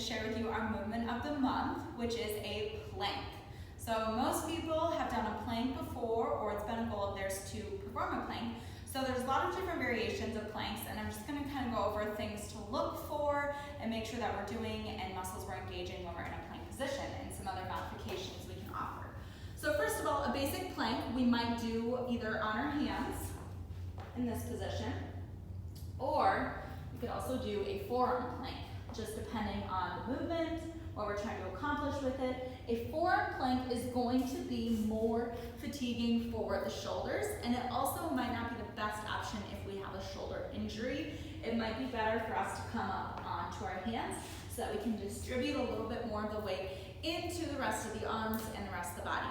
share with you our movement of the month, which is a plank. So most people have done a plank before, or it's been a goal of theirs to perform a plank. So there's a lot of different variations of planks, and I'm just going to kind of go over things to look for and make sure that we're doing and muscles we're engaging when we're in a plank position, and some other modifications we can offer. So first of all, a basic plank we might do either on our hands in this position, or we could also do a forearm plank, just depending on the movement, what we're trying to accomplish with it. A forearm plank is going to be more fatiguing for the shoulders, and it also might not be the best option if we have a shoulder injury. It might be better for us to come up onto our hands so that we can distribute a little bit more of the weight into the rest of the arms and the rest of the body.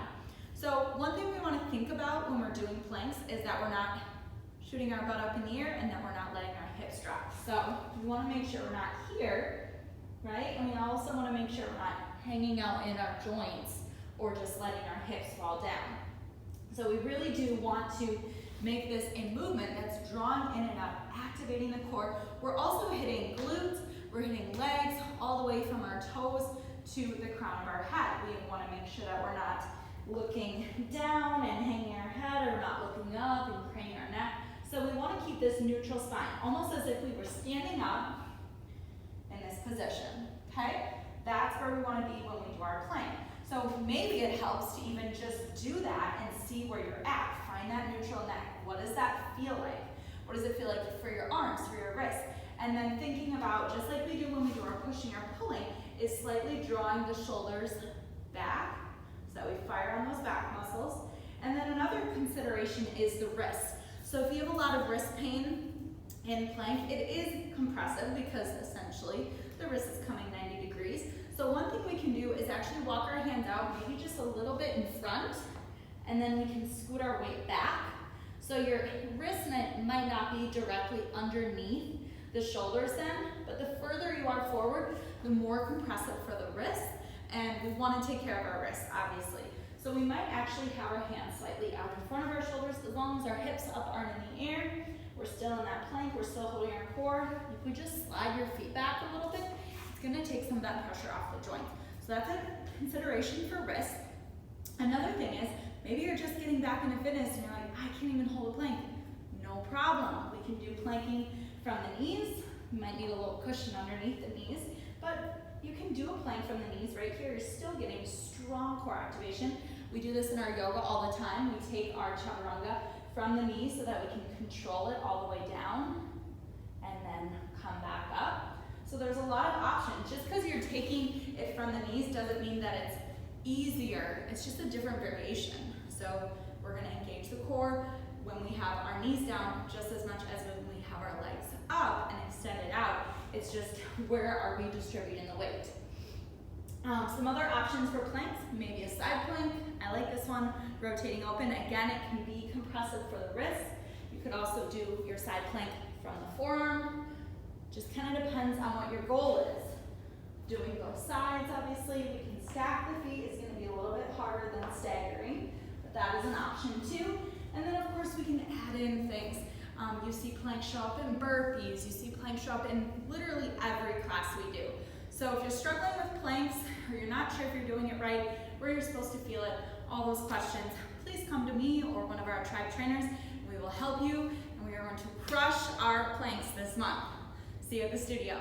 So one thing we want to think about when we're doing planks is that we're not shooting our butt up in the air and that we're not letting our hips drop. So we want to make sure we're not here, right? And we also want to make sure we're not hanging out in our joints or just letting our hips fall down. So we really do want to make this a movement that's drawing in and out, activating the core. We're also hitting glutes, we're hitting legs, all the way from our toes to the crown of our head. We want to make sure that we're not looking down and hanging our head, or not looking up and craning our neck. So we want to keep this neutral spine, almost as if we were standing up in this position, okay? That's where we want to be when we do our plank. So maybe it helps to even just do that and see where you're at. Find that neutral neck. What does that feel like? What does it feel like for your arms, for your wrists? And then thinking about, just like we do when we do our pushing or pulling, is slightly drawing the shoulders back so that we fire on those back muscles. And then another consideration is the wrists. So if you have a lot of wrist pain in plank, it is compressive because essentially the wrist is coming 90 degrees. So one thing we can do is actually walk our hands out, maybe just a little bit in front, and then we can scoot our weight back. So your wrist might not be directly underneath the shoulders then, but the further you are forward, the more compressive for the wrist, and we want to take care of our wrists, obviously. So we might actually have our hands slightly out in front of our shoulders, as long as our hips up aren't in the air. We're still in that plank, we're still holding our core. If we just slide your feet back a little bit, it's gonna take some of that pressure off the joint. So that's a consideration for wrist. Another thing is, maybe you're just getting back into fitness and you're like, I can't even hold a plank. No problem, we can do planking from the knees. You might need a little cushion underneath the knees, but you can do a plank from the knees right here. You're still getting strong core activation. We do this in our yoga all the time. We take our chaturanga from the knees so that we can control it all the way down and then come back up. So there's a lot of options. Just because you're taking it from the knees doesn't mean that it's easier. It's just a different variation. So we're going to engage the core when we have our knees down just as much as when we have our legs up and extended out. It's just where are we distributing the weight. Some other options for planks, maybe a side plank. I like this one, rotating open. Again, it can be compressive for the wrist. You could also do your side plank from the forearm. Just kind of depends on what your goal is. Doing both sides, obviously, we can stack the feet. It's going to be a little bit harder than staggering, but that is an option too. And then of course we can add in things. You see planks show up in burpees. You see planks show up in literally every class we do. So if you're struggling with planks, or you're not sure if you're doing it right, where you're supposed to feel it, all those questions, please come to me or one of our tribe trainers, and we will help you, and we are going to crush our planks this month. See you at the studio.